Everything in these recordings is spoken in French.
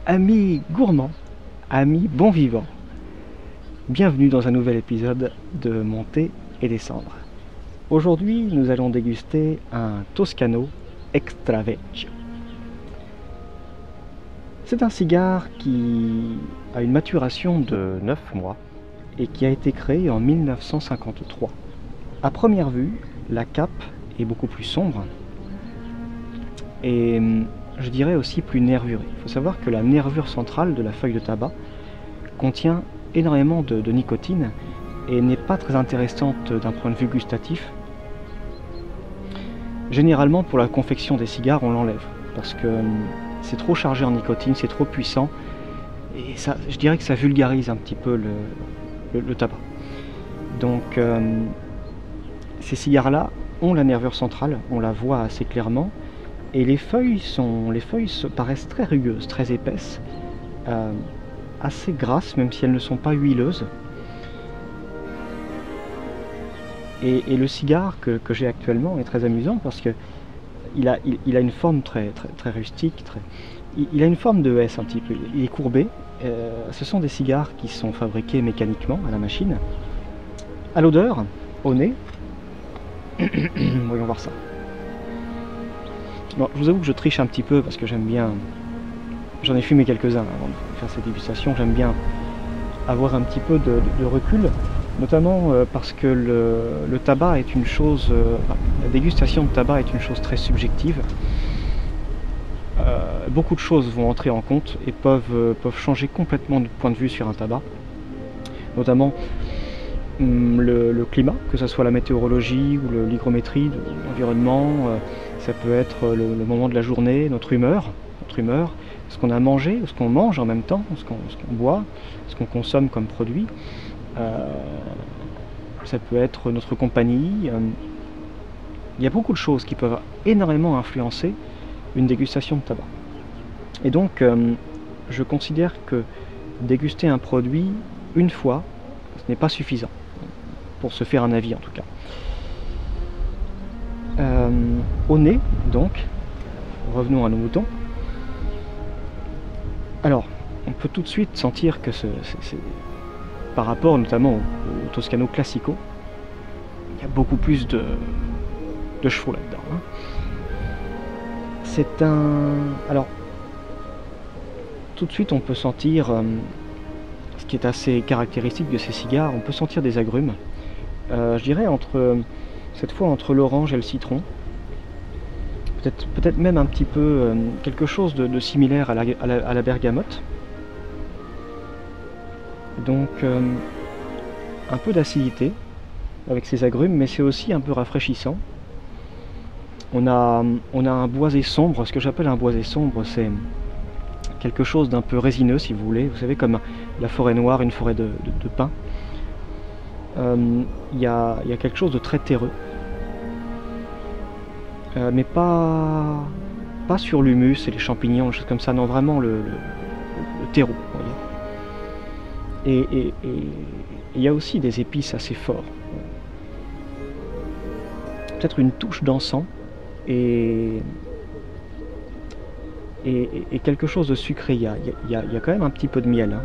Amis gourmands, amis bons vivants, bienvenue dans un nouvel épisode de Monter et Descendre. Aujourd'hui, nous allons déguster un Toscano Extra Vecchio. C'est un cigare qui a une maturation de 9 mois et qui a été créé en 1953. À première vue, la cape est beaucoup plus sombre et je dirais aussi plus nervurée. Il faut savoir que la nervure centrale de la feuille de tabac contient énormément de nicotine et n'est pas très intéressante d'un point de vue gustatif. Généralement, pour la confection des cigares, on l'enlève parce que c'est trop chargé en nicotine, c'est trop puissant et ça, je dirais que ça vulgarise un petit peu le tabac. Donc ces cigares-là ont la nervure centrale, on la voit assez clairement, et les feuilles paraissent très rugueuses, très épaisses, assez grasses, même si elles ne sont pas huileuses. Et le cigare que j'ai actuellement est très amusant parce que il a une forme très rustique, il a une forme de S un petit peu, il est courbé. Ce sont des cigares qui sont fabriqués mécaniquement à la machine. À l'odeur, au nez, voyons voir ça. Bon, je vous avoue que je triche un petit peu parce que j'aime bien, j'en ai fumé quelques-uns avant de faire cette dégustation, j'aime bien avoir un petit peu de recul, notamment parce que le tabac est une chose, la dégustation de tabac est une chose très subjective. Beaucoup de choses vont entrer en compte et peuvent changer complètement de point de vue sur un tabac, notamment le climat, que ce soit la météorologie ou l'hygrométrie de l'environnement, ça peut être le moment de la journée, notre humeur, ce qu'on a mangé, ce qu'on mange en même temps, ce qu'on boit, ce qu'on consomme comme produit, ça peut être notre compagnie. Il y a beaucoup de choses qui peuvent énormément influencer une dégustation de tabac. Et donc, je considère que déguster un produit une fois, ce n'est pas suffisant, pour se faire un avis en tout cas. Au nez, donc, revenons à nos moutons. Alors, on peut tout de suite sentir que par rapport notamment au Toscano Classico, il y a beaucoup plus de chevaux là-dedans. Hein. C'est un... Alors, tout de suite on peut sentir, ce qui est assez caractéristique de ces cigares, on peut sentir des agrumes. Je dirais cette fois entre l'orange et le citron. Peut-être même un petit peu quelque chose de similaire à la bergamote. Donc un peu d'acidité avec ces agrumes, mais c'est aussi un peu rafraîchissant. On a un boisé sombre. Ce que j'appelle un boisé sombre, c'est quelque chose d'un peu résineux, si vous voulez. Vous savez, comme la forêt noire, une forêt de pins. Il y a quelque chose de très terreux. Mais pas sur l'humus et les champignons, des choses comme ça, non, vraiment le terreau, vous voyez. Et il y a aussi des épices assez forts. Peut-être une touche d'encens et quelque chose de sucré. Il y a quand même un petit peu de miel.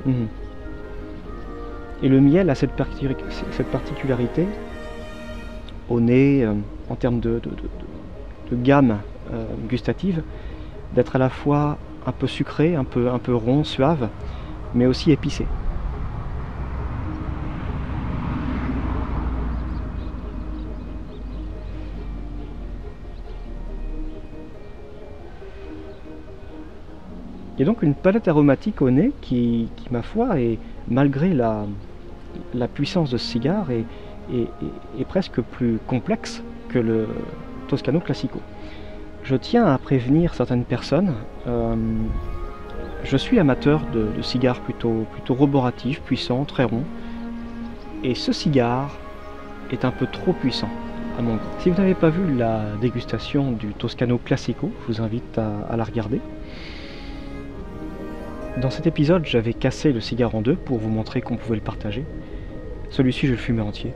Hein. Et le miel a cette particularité au nez, en termes de gamme gustative, d'être à la fois un peu sucré, un peu rond, suave, mais aussi épicé. Il y a donc une palette aromatique au nez qui ma foi, est, malgré la puissance de ce cigare, est presque plus complexe que le Toscano Classico. Je tiens à prévenir certaines personnes, je suis amateur de cigares plutôt roboratifs, puissants, très ronds, et ce cigare est un peu trop puissant à mon goût. Si vous n'avez pas vu la dégustation du Toscano Classico, je vous invite à la regarder. Dans cet épisode, j'avais cassé le cigare en deux pour vous montrer qu'on pouvait le partager. Celui-ci, je le fumais entier.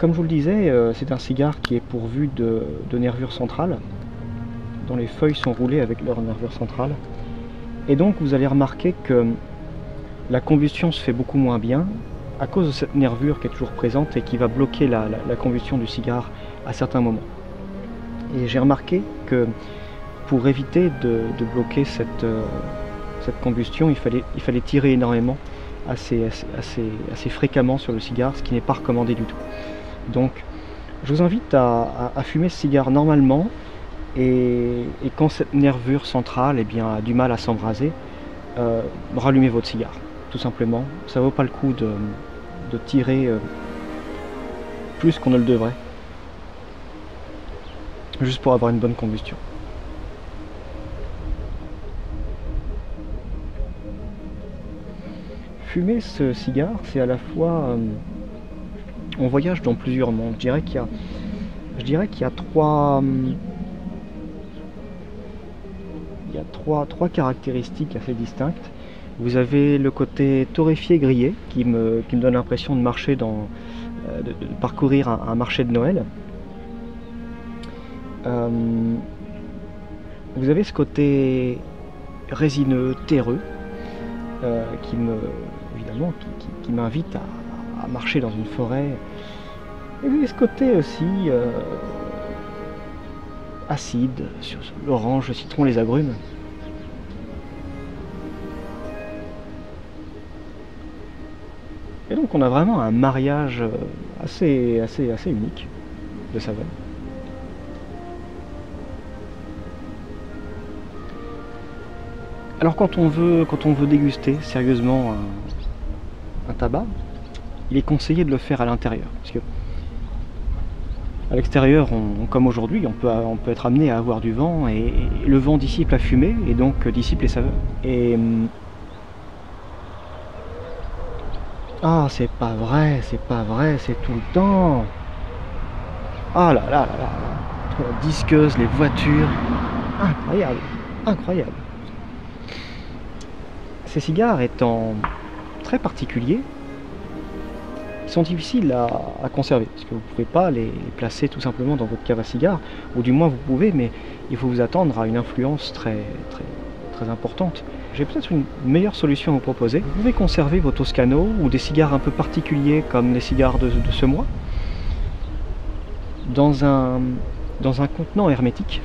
Comme je vous le disais, c'est un cigare qui est pourvu de nervures centrales, dont les feuilles sont roulées avec leurs nervures centrales. Et donc vous allez remarquer que la combustion se fait beaucoup moins bien à cause de cette nervure qui est toujours présente et qui va bloquer la combustion du cigare à certains moments. Et j'ai remarqué que pour éviter de bloquer cette combustion, il fallait tirer énormément, assez fréquemment sur le cigare, ce qui n'est pas recommandé du tout. Donc je vous invite à fumer ce cigare normalement, et quand cette nervure centrale a du mal à s'embraser, rallumez votre cigare, tout simplement. Ça vaut pas le coup de tirer plus qu'on ne le devrait, juste pour avoir une bonne combustion. Fumer ce cigare, c'est à la fois... on voyage dans plusieurs mondes. Je dirais qu'il y a trois caractéristiques assez distinctes. Vous avez le côté torréfié grillé qui me donne l'impression de marcher de parcourir un marché de Noël. Vous avez ce côté résineux, terreux, évidemment, qui m'invite à marcher dans une forêt. Et vous avez ce côté aussi acide, sur l'orange, le citron, les agrumes. Et donc on a vraiment un mariage assez unique de saveurs. Alors quand on veut déguster sérieusement un tabac, il est conseillé de le faire à l'intérieur, parce que à l'extérieur, comme aujourd'hui, on peut être amené à avoir du vent, et le vent dissipe la fumée et donc dissipe les saveurs. Et ah, c'est pas vrai, c'est tout le temps. Ah là là là là, entre la disqueuse, les voitures, incroyable. Ces cigares étant très particuliers, ils sont difficiles à conserver, parce que vous ne pouvez pas les placer tout simplement dans votre cave à cigares, ou du moins vous pouvez, mais il faut vous attendre à une influence très importante. J'ai peut-être une meilleure solution à vous proposer. Vous pouvez conserver vos Toscano ou des cigares un peu particuliers comme les cigares de ce mois dans un contenant hermétique.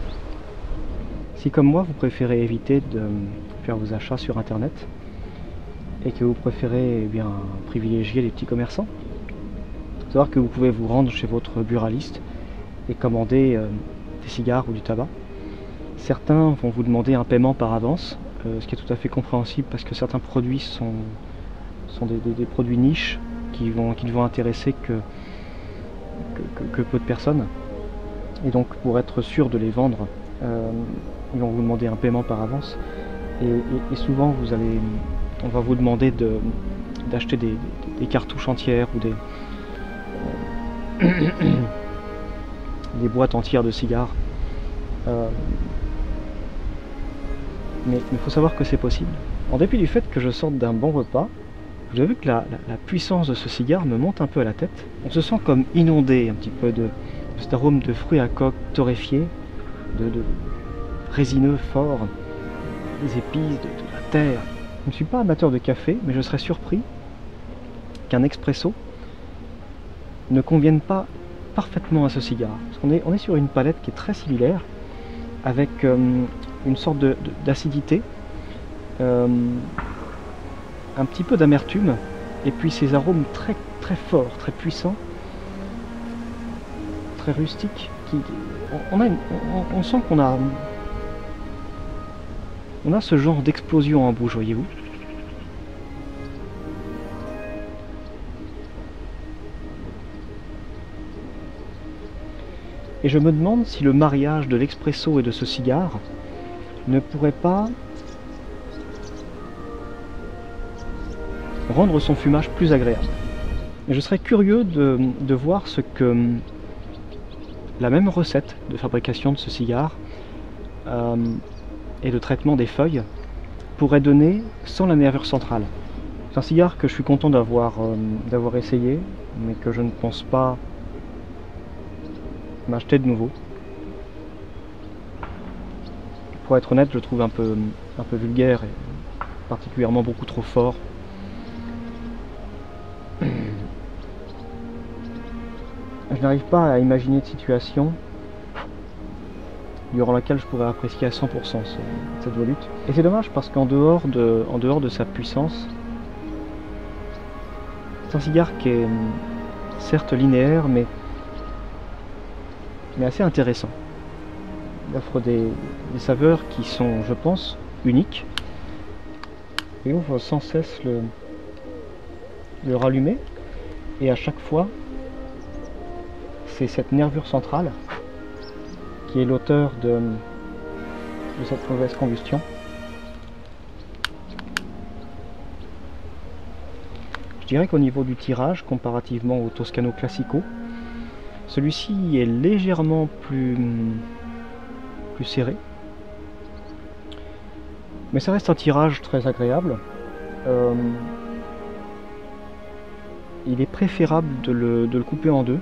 Si comme moi vous préférez éviter de faire vos achats sur internet et que vous préférez privilégier les petits commerçants, il faut savoir que vous pouvez vous rendre chez votre buraliste et commander des cigares ou du tabac. Certains vont vous demander un paiement par avance, ce qui est tout à fait compréhensible parce que certains produits sont des produits niches qui ne vont intéresser que peu de personnes. Et donc pour être sûr de les vendre, ils vont vous demander un paiement par avance. Et souvent on va vous demander d'acheter des cartouches entières ou des boîtes entières de cigares. Mais il faut savoir que c'est possible. En dépit du fait que je sorte d'un bon repas, vous avez vu que la puissance de ce cigare me monte un peu à la tête. On se sent comme inondé un petit peu de cet arôme de fruits à coque torréfiés, de résineux fort, des épices, de la terre. Je ne suis pas amateur de café, mais je serais surpris qu'un expresso ne convienne pas parfaitement à ce cigare. Parce qu'on est sur une palette qui est très similaire, avec une sorte d'acidité, un petit peu d'amertume, et puis ces arômes très forts, très puissants, très rustiques. On sent qu'on a ce genre d'explosion en bouche, voyez-vous. Et je me demande si le mariage de l'expresso et de ce cigare ne pourrait pas rendre son fumage plus agréable. Et je serais curieux de voir ce que la même recette de fabrication de ce cigare et de traitement des feuilles pourrait donner sans la nervure centrale. C'est un cigare que je suis content d'avoir essayé, mais que je ne pense pas m'acheter de nouveau. Pour être honnête, je le trouve un peu vulgaire et particulièrement beaucoup trop fort. Je n'arrive pas à imaginer de situation durant laquelle je pourrais apprécier à 100% cette volute. Et c'est dommage parce qu'en dehors de sa puissance, c'est un cigare qui est certes linéaire mais assez intéressant. Il offre des saveurs qui sont, je pense, uniques. Et on va sans cesse le rallumer. Et à chaque fois, c'est cette nervure centrale qui est l'auteur de cette mauvaise combustion. Je dirais qu'au niveau du tirage, comparativement au Toscano Classico, celui-ci est légèrement plus serré. Mais ça reste un tirage très agréable. Il est préférable de le couper en deux,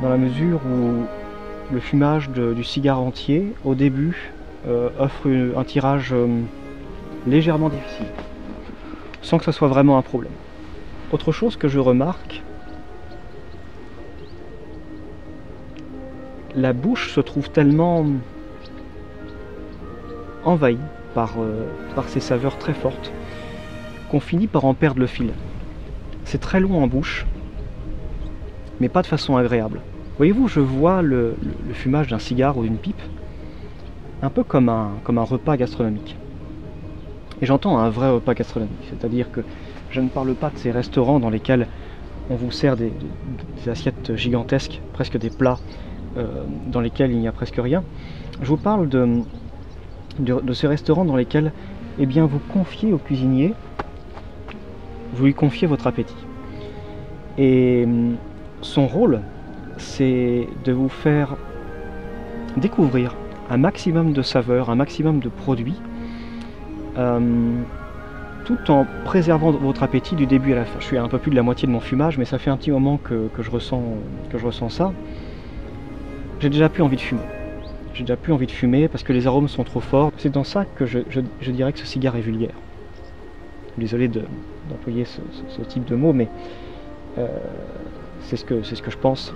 dans la mesure où le fumage du cigare entier, au début, offre un tirage légèrement difficile, sans que ça soit vraiment un problème. Autre chose que je remarque, la bouche se trouve tellement envahie par ces saveurs très fortes qu'on finit par en perdre le fil. C'est très long en bouche, mais pas de façon agréable. Voyez-vous, je vois le fumage d'un cigare ou d'une pipe un peu comme un repas gastronomique. Et j'entends un vrai repas gastronomique, c'est-à-dire que je ne parle pas de ces restaurants dans lesquels on vous sert des assiettes gigantesques, presque des plats dans lesquels il n'y a presque rien. Je vous parle de ces restaurants dans lesquels eh bien, vous confiez au cuisinier, vous lui confiez votre appétit. Et son rôle, c'est de vous faire découvrir un maximum de saveurs, un maximum de produits, tout en préservant votre appétit du début à la fin. Je suis à un peu plus de la moitié de mon fumage, mais ça fait un petit moment que je ressens ça. J'ai déjà plus envie de fumer. J'ai déjà plus envie de fumer parce que les arômes sont trop forts. C'est dans ça que je dirais que ce cigare est vulgaire. Désolé d'employer ce type de mots, mais c'est ce que je pense.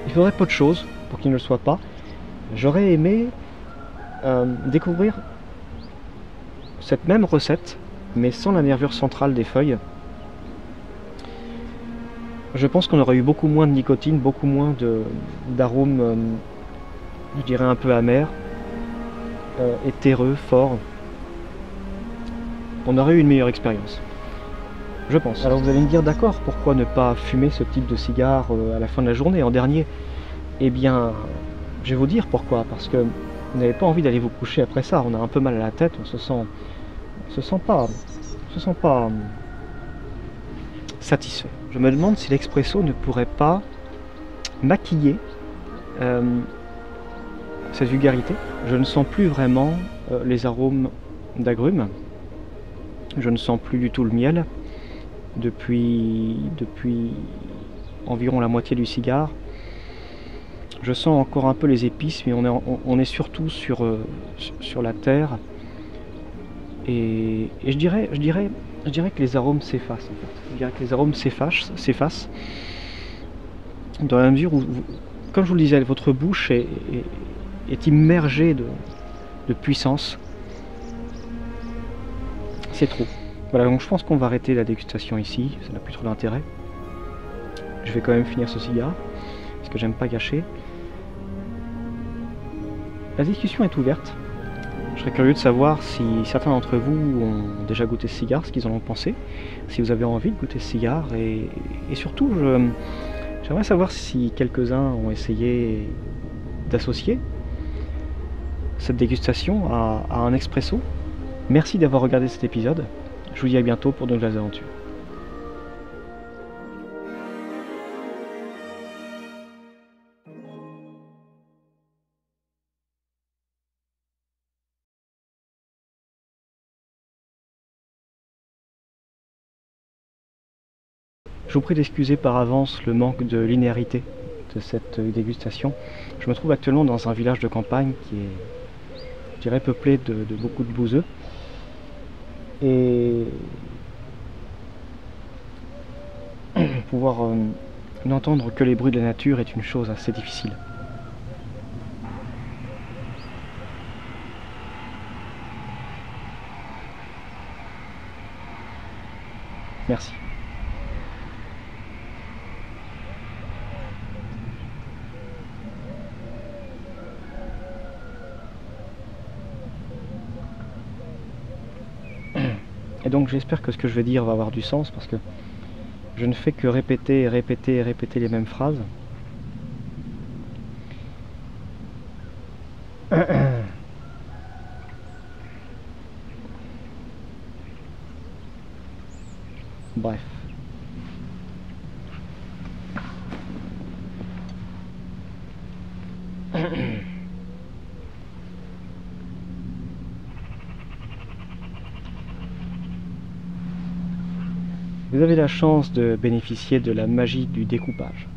Il faudrait peu de choses pour qu'il ne le soit pas. J'aurais aimé découvrir cette même recette, mais sans la nervure centrale des feuilles. Je pense qu'on aurait eu beaucoup moins de nicotine, beaucoup moins d'arômes, je dirais un peu amers, et terreux, forts. On aurait eu une meilleure expérience, je pense. Alors vous allez me dire, d'accord, pourquoi ne pas fumer ce type de cigare à la fin de la journée, en dernier? Eh bien, je vais vous dire pourquoi, parce que vous n'avez pas envie d'aller vous coucher après ça, on a un peu mal à la tête, on se sent pas satisfait. Je me demande si l'expresso ne pourrait pas maquiller cette vulgarité. Je ne sens plus vraiment les arômes d'agrumes. Je ne sens plus du tout le miel depuis environ la moitié du cigare. Je sens encore un peu les épices, mais on est surtout sur la terre. Et je dirais que les arômes s'effacent en fait. Je dirais que les arômes s'effacent dans la mesure où, comme je vous le disais, votre bouche est immergée de puissance. C'est trop. Voilà, donc je pense qu'on va arrêter la dégustation ici, ça n'a plus trop d'intérêt. Je vais quand même finir ce cigare, parce que j'aime pas gâcher. La discussion est ouverte. Je serais curieux de savoir si certains d'entre vous ont déjà goûté ce cigare, ce qu'ils en ont pensé, si vous avez envie de goûter ce cigare, et surtout, j'aimerais savoir si quelques-uns ont essayé d'associer cette dégustation à un expresso. Merci d'avoir regardé cet épisode. Je vous dis à bientôt pour de nouvelles aventures. Je vous prie d'excuser par avance le manque de linéarité de cette dégustation. Je me trouve actuellement dans un village de campagne qui est, je dirais, peuplé de beaucoup de bouseux. Et pouvoir n'entendre que les bruits de la nature est une chose assez difficile. Merci. Et donc j'espère que ce que je vais dire va avoir du sens, parce que je ne fais que répéter et répéter et répéter les mêmes phrases. Bref. Vous avez la chance de bénéficier de la magie du découpage.